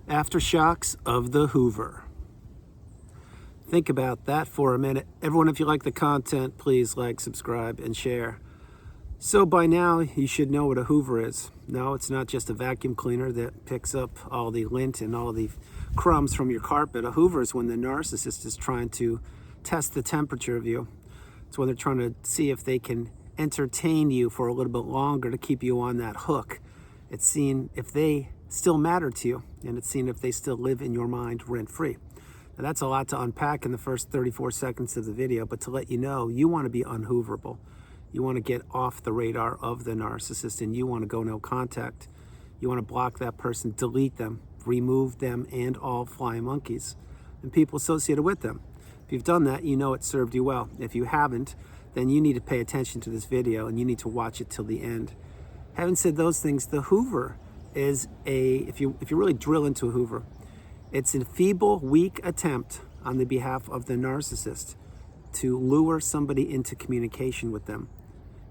Aftershocks of the Hoover. Think about that for a minute. Everyone, if you like the content, please like, subscribe, and share. So by now, you should know what a Hoover is. No, it's not just a vacuum cleaner that picks up all the lint and all the crumbs from your carpet. A Hoover is when the narcissist is trying to test the temperature of you. It's when they're trying to see if they can entertain you for a little bit longer to keep you on that hook. It's seeing if they still matter to you, and it's seeing if they still live in your mind rent-free. Now that's a lot to unpack in the first 34 seconds of the video, but to let you know, you want to be unhooverable. You want to get off the radar of the narcissist, and you want to go no contact. You want to block that person, delete them, remove them and all flying monkeys and people associated with them. If you've done that, you know it served you well. If you haven't, then you need to pay attention to this video and you need to watch it till the end. Having said those things, the Hoover is if you really drill into a Hoover, it's a feeble, weak attempt on the behalf of the narcissist to lure somebody into communication with them.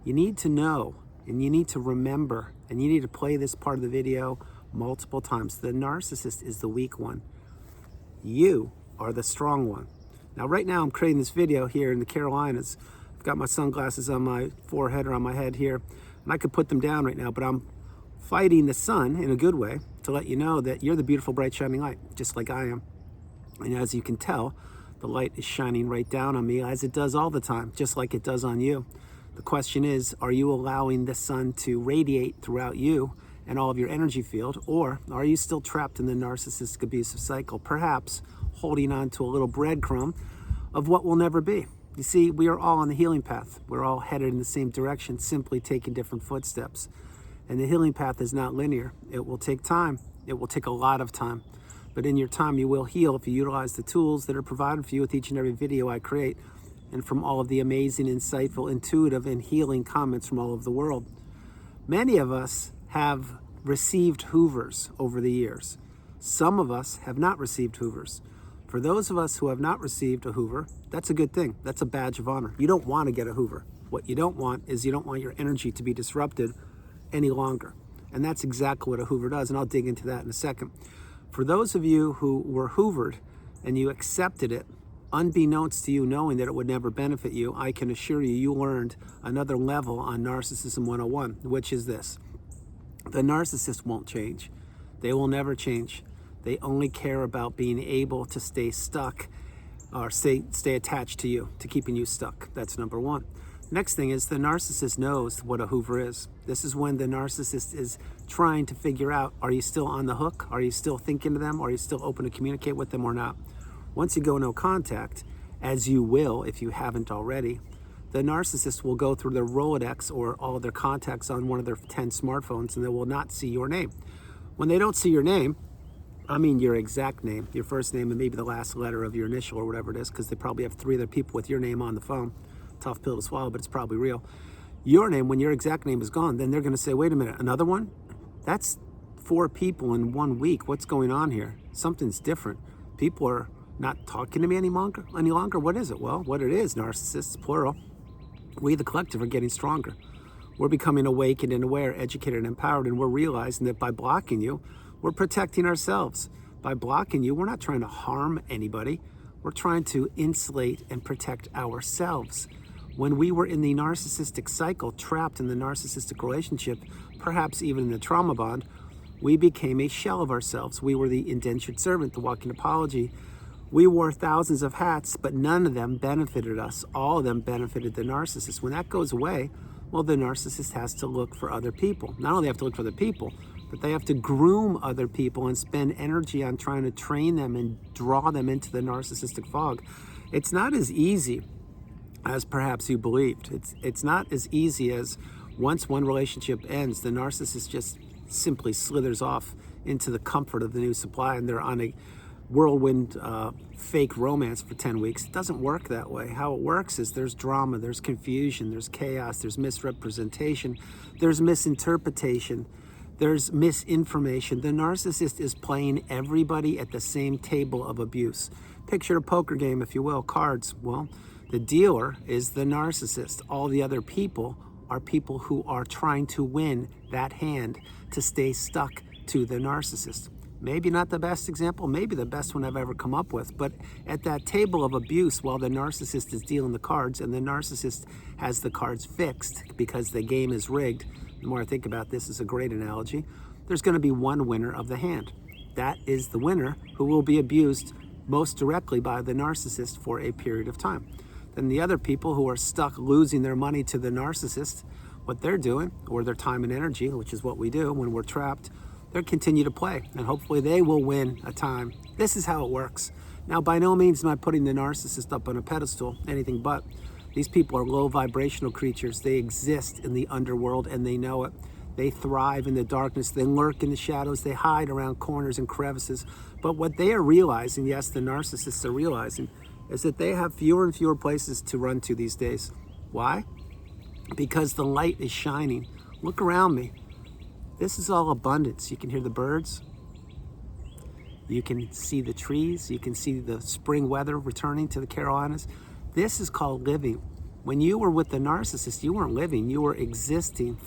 You need to know, and you need to remember, and you need to play this part of the video multiple times. The narcissist is the weak one. You are the strong one. Now, right now, I'm creating this video here in the Carolinas. I've got my sunglasses on my forehead or on my head here, and I could put them down right now, but I'm fighting the sun in a good way to let you know that you're the beautiful, bright, shining light, just like I am. And as you can tell, the light is shining right down on me, as it does all the time, just like it does on you. The question is, are you allowing the sun to radiate throughout you and all of your energy field, or are you still trapped in the narcissistic abusive cycle, perhaps holding on to a little breadcrumb of what will never be? You see, we are all on the healing path. We're all headed in the same direction, simply taking different footsteps. And the healing path is not linear. It will take time. It will take a lot of time. But in your time, you will heal if you utilize the tools that are provided for you with each and every video I create, and from all of the amazing, insightful, intuitive, and healing comments from all over the world. Many of us have received Hoovers over the years. Some of us have not received Hoovers. For those of us who have not received a Hoover, that's a good thing. That's a badge of honor. You don't want to get a Hoover. What you don't want is you don't want your energy to be disrupted any longer. And that's exactly what a Hoover does, and I'll dig into that in a second. For those of you who were Hoovered and you accepted it, unbeknownst to you, knowing that it would never benefit you, I can assure you, you learned another level on Narcissism 101, which is this. The narcissist won't change. They will never change. They only care about being able to stay stuck or stay attached to you, to keeping you stuck. That's number one. Next thing is the narcissist knows what a Hoover is. This is when the narcissist is trying to figure out, are you still on the hook? Are you still thinking to them? Are you still open to communicate with them or not? Once you go no contact, as you will if you haven't already, the narcissist will go through their Rolodex or all of their contacts on one of their 10 smartphones, and they will not see your name. When they don't see your name, I mean your exact name, your first name and maybe the last letter of your initial or whatever it is, because they probably have 3 other people with your name on the phone. Tough pill to swallow, but it's probably real. Your name, when your exact name is gone, then they're going to say, wait a minute, another one? That's 4 people in 1 week. What's going on here? Something's different. People are not talking to me any longer. What is it? Well, what it is, narcissists, plural. We, the collective, are getting stronger. We're becoming awakened and aware, educated and empowered, and we're realizing that by blocking you, we're protecting ourselves. By blocking you, we're not trying to harm anybody. We're trying to insulate and protect ourselves. When we were in the narcissistic cycle, trapped in the narcissistic relationship, perhaps even in the trauma bond, we became a shell of ourselves. We were the indentured servant, the walking apology. We wore thousands of hats, but none of them benefited us. All of them benefited the narcissist. When that goes away, well, the narcissist has to look for other people. Not only have to look for other people, but they have to groom other people and spend energy on trying to train them and draw them into the narcissistic fog. It's not as easy as perhaps you believed. It's not as easy as once one relationship ends, the narcissist just simply slithers off into the comfort of the new supply and they're on a whirlwind fake romance for 10 weeks. It doesn't work that way. How it works is there's drama, there's confusion, there's chaos, there's misrepresentation, there's misinterpretation, there's misinformation. The narcissist is playing everybody at the same table of abuse. Picture a poker game, if you will, cards. Well, the dealer is the narcissist. All the other people are people who are trying to win that hand to stay stuck to the narcissist. Maybe not the best example, maybe the best one I've ever come up with, but at that table of abuse, while the narcissist is dealing the cards and the narcissist has the cards fixed because the game is rigged, the more I think about this, is a great analogy, there's going to be one winner of the hand. That is the winner who will be abused most directly by the narcissist for a period of time. Then the other people who are stuck losing their money to the narcissist, what they're doing, or their time and energy, which is what we do when we're trapped, they'll continue to play, and hopefully they will win a time. This is how it works. Now, by no means am I putting the narcissist up on a pedestal, anything but. These people are low vibrational creatures. They exist in the underworld and they know it. They thrive in the darkness. They lurk in the shadows. They hide around corners and crevices. But what they are realizing, yes, the narcissists are realizing, is that they have fewer and fewer places to run to these days. Why? Because the light is shining. Look around me. This is all abundance. You can hear the birds. You can see the trees. You can see the spring weather returning to the Carolinas. This is called living. When you were with the narcissist, you weren't living, you were existing.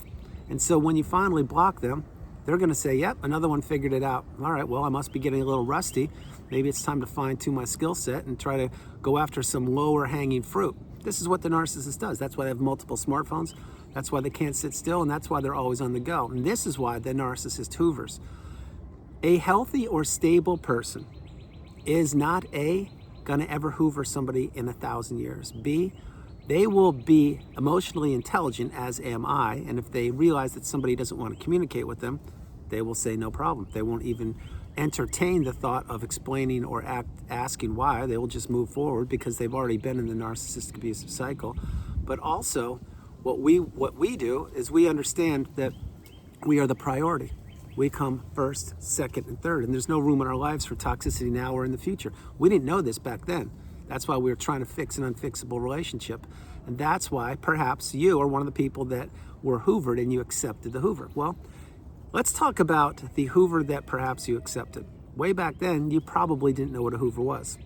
And so when you finally block them, they're going to say, yep, another one figured it out. All right, well, I must be getting a little rusty. Maybe it's time to fine-tune my skill set and try to go after some lower hanging fruit. This is what the narcissist does. That's why they have multiple smartphones. That's why they can't sit still, and that's why they're always on the go. And this is why the narcissist hoovers. A healthy or stable person is not A, going to ever hoover somebody in 1,000 years. B, they will be emotionally intelligent, as am I, and if they realize that somebody doesn't want to communicate with them, they will say no problem. They won't even entertain the thought of explaining or asking why. They will just move forward because they've already been in the narcissistic abusive cycle. But also, what we do is we understand that we are the priority. We come first, second, and third, and there's no room in our lives for toxicity now or in the future. We didn't know this back then. That's why we were trying to fix an unfixable relationship. And that's why perhaps you are one of the people that were hoovered and you accepted the hoover. Well, let's talk about the hoover that perhaps you accepted. Way back then, you probably didn't know what a hoover was.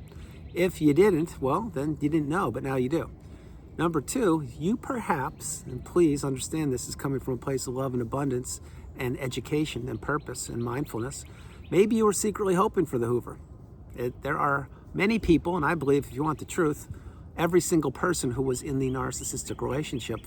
If you didn't, well, then you didn't know, but now you do. Number two, you perhaps, and please understand this is coming from a place of love and abundance and education and purpose and mindfulness, maybe you were secretly hoping for the hoover. There are many people, and I believe if you want the truth, every single person who was in the narcissistic relationship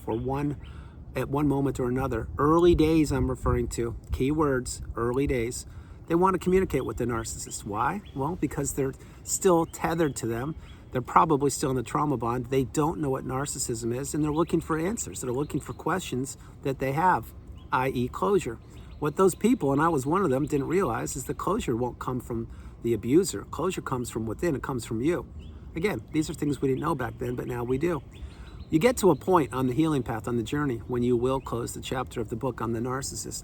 at one moment or another, early days I'm referring to, key words, early days, they want to communicate with the narcissist. Why? Well, because they're still tethered to them. They're probably still in the trauma bond. They don't know what narcissism is, and they're looking for answers. They're looking for questions that they have, i.e. closure. What those people, and I was one of them, didn't realize is the closure won't come from the abuser. Closure comes from within. It comes from you. Again, these are things we didn't know back then, but now we do. You get to a point on the healing path, on the journey, when you will close the chapter of the book on the narcissist.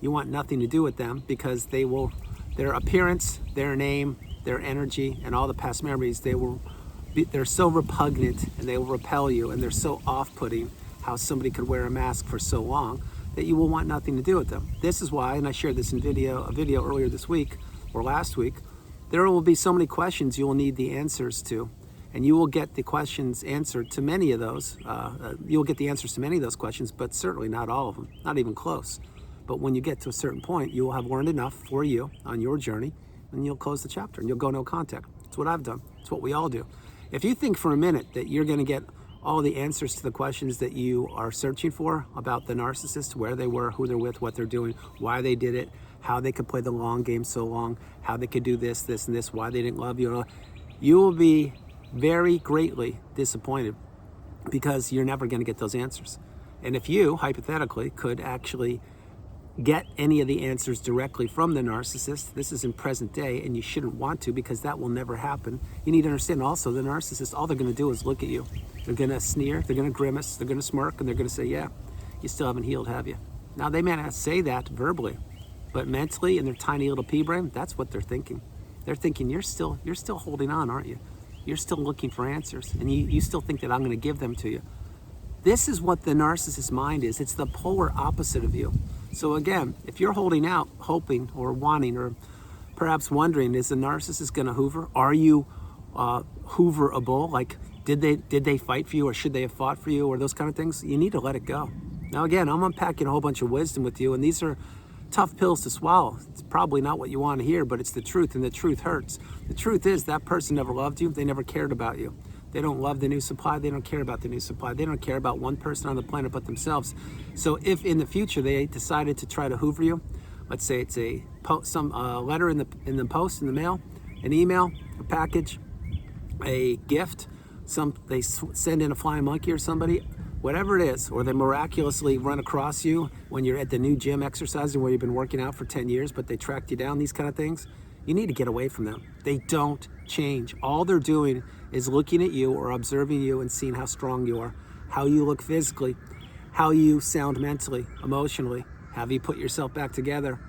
You want nothing to do with them because their appearance, their name, their energy, and all the past memories, they're so repugnant and they will repel you, and they're so off-putting how somebody could wear a mask for so long that you will want nothing to do with them. This is why, and I shared this in a video earlier this week or last week, there will be so many questions you will need the answers to, and you will get the questions answered to many of those. You'll get the answers to many of those questions, but certainly not all of them, not even close. But when you get to a certain point, you will have learned enough for you on your journey, and you'll close the chapter, and you'll go no contact. It's what I've done. It's what we all do. If you think for a minute that you're going to get all the answers to the questions that you are searching for about the narcissist, where they were, who they're with, what they're doing, why they did it, how they could play the long game so long, how they could do this, this, and this, why they didn't love you, you will be very greatly disappointed because you're never going to get those answers. And if you, hypothetically, could actually get any of the answers directly from the narcissist, this is in present day, and you shouldn't want to because that will never happen. You need to understand also the narcissist, all they're going to do is look at you. They're going to sneer, they're going to grimace, they're going to smirk, and they're going to say, yeah, you still haven't healed, have you? Now, they may not say that verbally, but mentally in their tiny little pea brain, that's what they're thinking. They're thinking, you're still holding on, aren't you? You're still looking for answers, and you still think that I'm going to give them to you. This is what the narcissist mind is. It's the polar opposite of you. So again, if you're holding out, hoping or wanting or perhaps wondering, is the narcissist going to hoover? Are you hooverable? Like, did they fight for you, or should they have fought for you, or those kind of things? You need to let it go. Now again, I'm unpacking a whole bunch of wisdom with you, and these are tough pills to swallow. It's probably not what you want to hear, but it's the truth, and the truth hurts. The truth is that person never loved you. They never cared about you. They don't love the new supply. They don't care about the new supply. They don't care about one person on the planet but themselves. So if in the future they decided to try to hoover you, let's say it's a letter in the post, in the mail, an email, a package, a gift, they send in a flying monkey or somebody, whatever it is, or they miraculously run across you when you're at the new gym exercising where you've been working out for 10 years, but they tracked you down, these kind of things, you need to get away from them. They don't change. All they're doing is looking at you or observing you and seeing how strong you are, how you look physically, how you sound mentally, emotionally. Have you put yourself back together?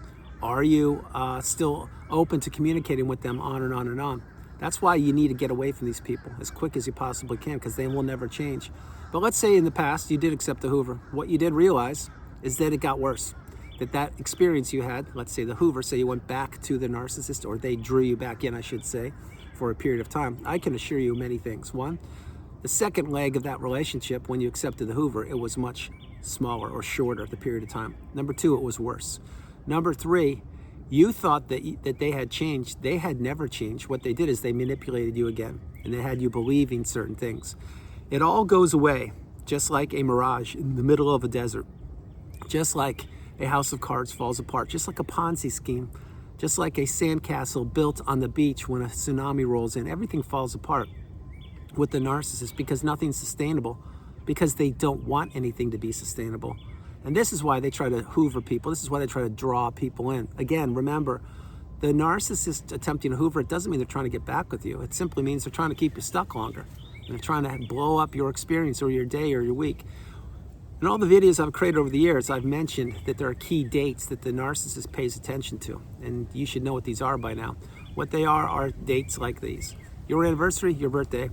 Are you still open to communicating with them, on and on and on? That's why you need to get away from these people as quick as you possibly can, because they will never change. But let's say in the past you did accept the hoover. What you did realize is that it got worse. That experience you had, let's say the hoover, say you went back to the narcissist, or they drew you back in, I should say, for a period of time. I can assure you many things. One, the second leg of that relationship, when you accepted the hoover, it was much smaller or shorter, the period of time. Number two, it was worse. Number three, you thought that they had changed. They had never changed. What they did is they manipulated you again, and they had you believing certain things. It all goes away, just like a mirage in the middle of a desert, just like a house of cards falls apart, just like a Ponzi scheme, just like a sandcastle built on the beach when a tsunami rolls in. Everything falls apart with the narcissist because nothing's sustainable, because they don't want anything to be sustainable. And this is why they try to hoover people. This is why they try to draw people in. Again, remember, the narcissist attempting to hoover, it doesn't mean they're trying to get back with you. It simply means they're trying to keep you stuck longer. And they're trying to blow up your experience or your day or your week. In all the videos I've created over the years, I've mentioned that there are key dates that the narcissist pays attention to. And you should know what these are by now. What they are dates like these. Your anniversary, your birthday,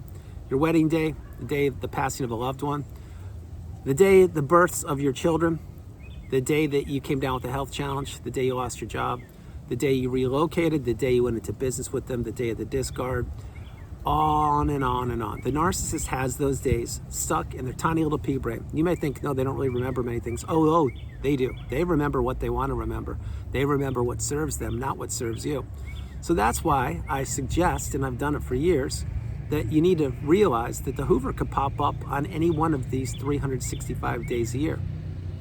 your wedding day, the day of the passing of a loved one, the day, the births of your children, the day that you came down with a health challenge, the day you lost your job, the day you relocated, the day you went into business with them, the day of the discard, on and on and on. The narcissist has those days stuck in their tiny little pea brain. You may think, no, they don't really remember many things. Oh, they do. They remember what they want to remember. They remember what serves them, not what serves you. So that's why I suggest, and I've done it for years, that you need to realize that the hoover could pop up on any one of these 365 days a year.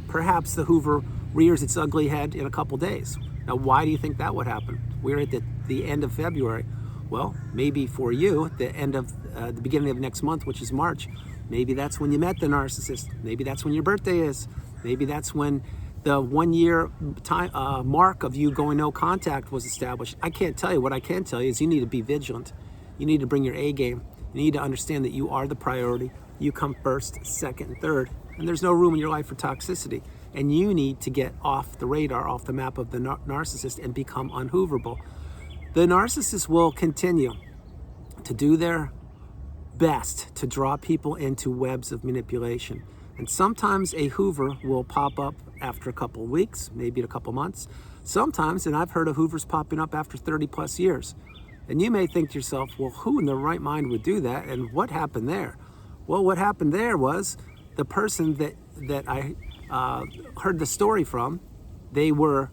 Perhaps the hoover rears its ugly head in a couple days. Now, why do you think that would happen? We're at the end of February. Well, maybe for you, at the end of the beginning of next month, which is March, maybe that's when you met the narcissist. Maybe that's when your birthday is. Maybe that's when the 1 year time mark of you going no contact was established. I can't tell you. What I can tell you is you need to be vigilant. You need to bring your A game. You need to understand that you are the priority. You come first, second, and third. And there's no room in your life for toxicity. And you need to get off the radar, off the map of the narcissist and become unhooverable. The narcissist will continue to do their best to draw people into webs of manipulation. And sometimes a hoover will pop up after a couple of weeks, maybe a couple months. Sometimes, and I've heard of hoovers popping up after 30 plus years. And you may think to yourself, well, who in their right mind would do that? And what happened there? Well, what happened there was the person that I heard the story from, they were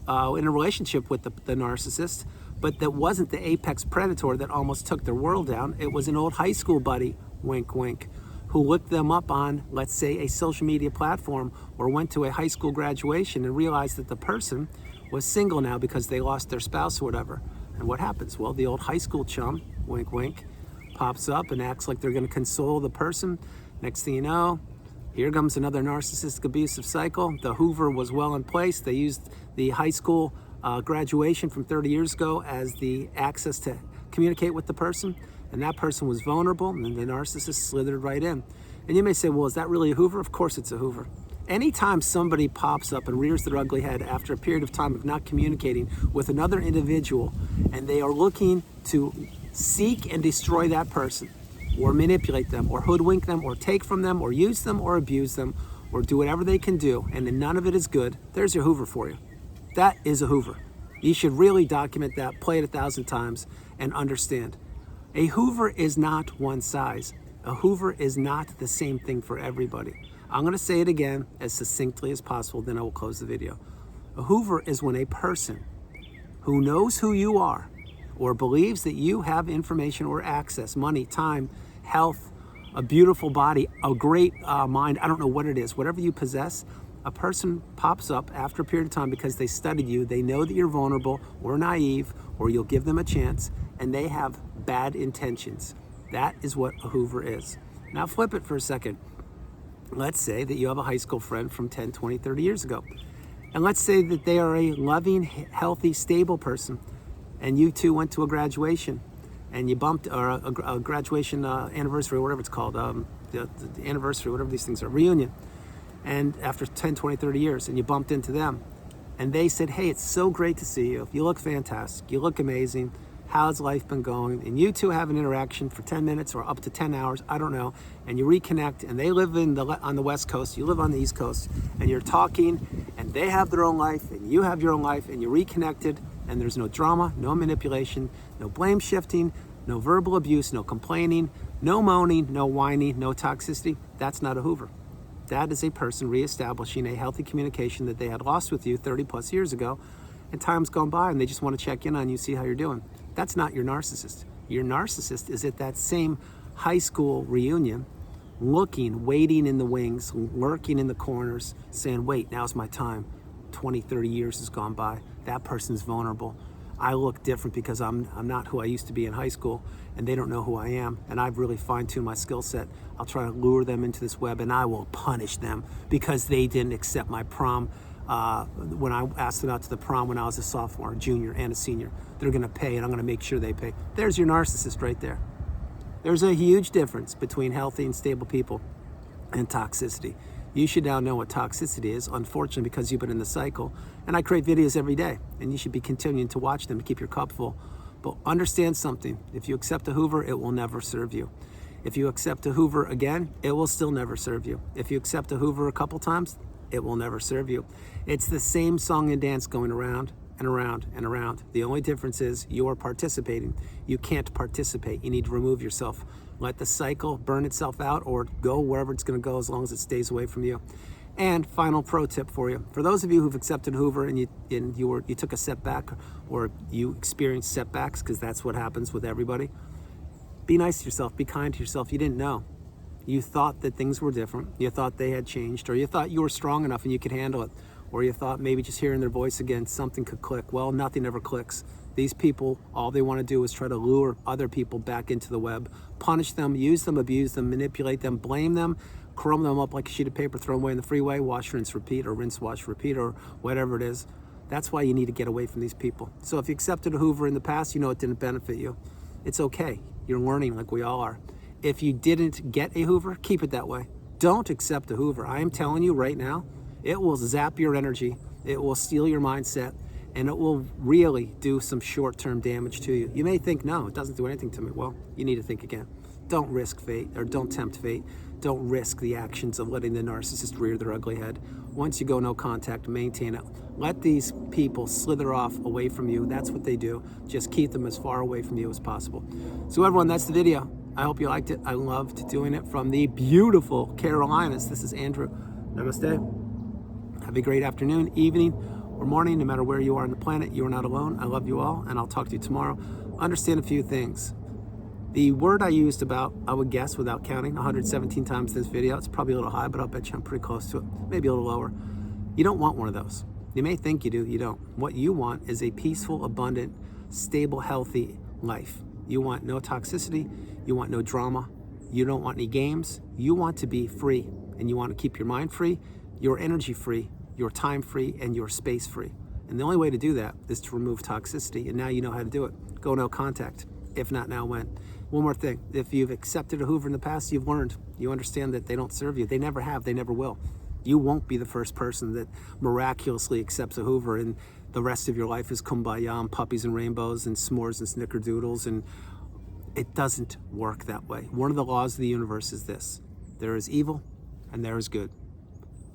in a relationship with the narcissist, but that wasn't the apex predator that almost took their world down. It was an old high school buddy, wink, wink, who looked them up on, let's say, a social media platform or went to a high school graduation and realized that the person was single now because they lost their spouse or whatever. And what happens? Well, the old high school chum, wink, wink, pops up and acts like they're going to console the person. Next thing you know, here comes another narcissistic abusive cycle. The hoover was well in place. They used the high school graduation from 30 years ago as the access to communicate with the person. And that person was vulnerable, and the narcissist slithered right in. And you may say, well, is that really a hoover? Of course it's a hoover. Anytime somebody pops up and rears their ugly head after a period of time of not communicating with another individual, and they are looking to seek and destroy that person, or manipulate them, or hoodwink them, or take from them, or use them, or abuse them, or do whatever they can do, and then none of it is good, there's your hoover for you. That is a hoover. You should really document that, play it 1,000 times, and understand. A hoover is not one size. A hoover is not the same thing for everybody. I'm going to say it again as succinctly as possible, then I will close the video. A Hoover is when a person who knows who you are or believes that you have information or access, money, time, health, a beautiful body, a great mind, I don't know what it is, whatever you possess, a person pops up after a period of time because they studied you, they know that you're vulnerable or naive, or you'll give them a chance, and they have bad intentions. That is what a Hoover is. Now flip it for a second. Let's say that you have a high school friend from 10, 20, 30 years ago. And let's say that they are a loving, healthy, stable person, and you two went to a graduation, and you bumped, or a graduation anniversary, or whatever it's called, the anniversary, whatever these things are, reunion. And after 10, 20, 30 years, and you bumped into them, and they said, hey, it's so great to see you. You look fantastic. You look amazing. How's life been going? And you two have an interaction for 10 minutes or up to 10 hours, I don't know, and you reconnect, and they live on the West Coast, you live on the East Coast, and you're talking, and they have their own life, and you have your own life, and you're reconnected, and there's no drama, no manipulation, no blame shifting, no verbal abuse, no complaining, no moaning, no whining, no toxicity. That's not a Hoover. That is a person reestablishing a healthy communication that they had lost with you 30 plus years ago, and time's gone by and they just want to check in on you, see how you're doing. That's not your narcissist. Your narcissist is at that same high school reunion, looking, waiting in the wings, lurking in the corners, saying, wait, now's my time. 20, 30 years has gone by. That person's vulnerable. I look different because I'm not who I used to be in high school, and they don't know who I am, and I've really fine-tuned my skill set. I'll try to lure them into this web, and I will punish them because they didn't accept my prom when I asked them out to the prom when I was a sophomore, junior, and a senior. They're gonna pay, and I'm gonna make sure they pay. There's your narcissist right there. There's a huge difference between healthy and stable people and toxicity. You should now know what toxicity is, unfortunately, because you've been in the cycle. And I create videos every day, and you should be continuing to watch them to keep your cup full. But understand something. If you accept a Hoover, it will never serve you. If you accept a Hoover again, it will still never serve you. If you accept a Hoover a couple times, it will never serve you. It's the same song and dance going around and around and around. The only difference is you are participating. You can't participate. You need to remove yourself. Let the cycle burn itself out, or go wherever it's going to go as long as it stays away from you. And final pro tip for you. For those of you who've accepted Hoover and you took a setback, or you experienced setbacks, because that's what happens with everybody, be nice to yourself. Be kind to yourself. You didn't know. You thought that things were different. You thought they had changed, or you thought you were strong enough and you could handle it, or you thought maybe just hearing their voice again, something could click. Well, nothing ever clicks. These people, all they want to do is try to lure other people back into the web, punish them, use them, abuse them, manipulate them, blame them, crumble them up like a sheet of paper, throw them away in the freeway, wash, rinse, repeat, or rinse, wash, repeat, or whatever it is. That's why you need to get away from these people. So if you accepted a Hoover in the past, you know it didn't benefit you. It's okay. You're learning like we all are. If you didn't get a Hoover, keep it that way. Don't accept a Hoover. I am telling you right now, it will zap your energy. It will steal your mindset. And it will really do some short-term damage to you. You may think, no, it doesn't do anything to me. Well, you need to think again. Don't risk fate, or don't tempt fate. Don't risk the actions of letting the narcissist rear their ugly head. Once you go no contact, maintain it. Let these people slither off away from you. That's what they do. Just keep them as far away from you as possible. So everyone, that's the video. I hope you liked it. I loved doing it from the beautiful Carolinas. This is Andrew. Namaste. Have a great afternoon, evening, or morning, no matter where you are on the planet. You are not alone. I love you all, and I'll talk to you tomorrow. Understand a few things. The word I used about, I would guess without counting, 117 times in this video. It's probably a little high, but I'll bet you I'm pretty close to it. Maybe a little lower. You don't want one of those. You may think you do, you don't. What you want is a peaceful, abundant, stable, healthy life. You want no toxicity. You want no drama. You don't want any games. You want to be free, and you want to keep your mind free, your energy free, your time free, and your space free. And the only way to do that is to remove toxicity, and now you know how to do it. Go no contact. If not now, when? One more thing. If you've accepted a Hoover in the past, you've learned. You understand that they don't serve you. They never have. They never will. You won't be the first person that miraculously accepts a Hoover and the rest of your life is kumbaya and puppies and rainbows and s'mores and snickerdoodles, and it doesn't work that way. One of the laws of the universe is this. There is evil and there is good.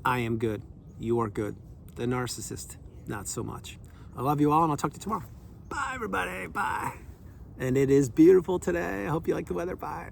I am good. You are good. The narcissist, not so much. I love you all, and I'll talk to you tomorrow. Bye, everybody. Bye. And it is beautiful today. I hope you like the weather. Bye.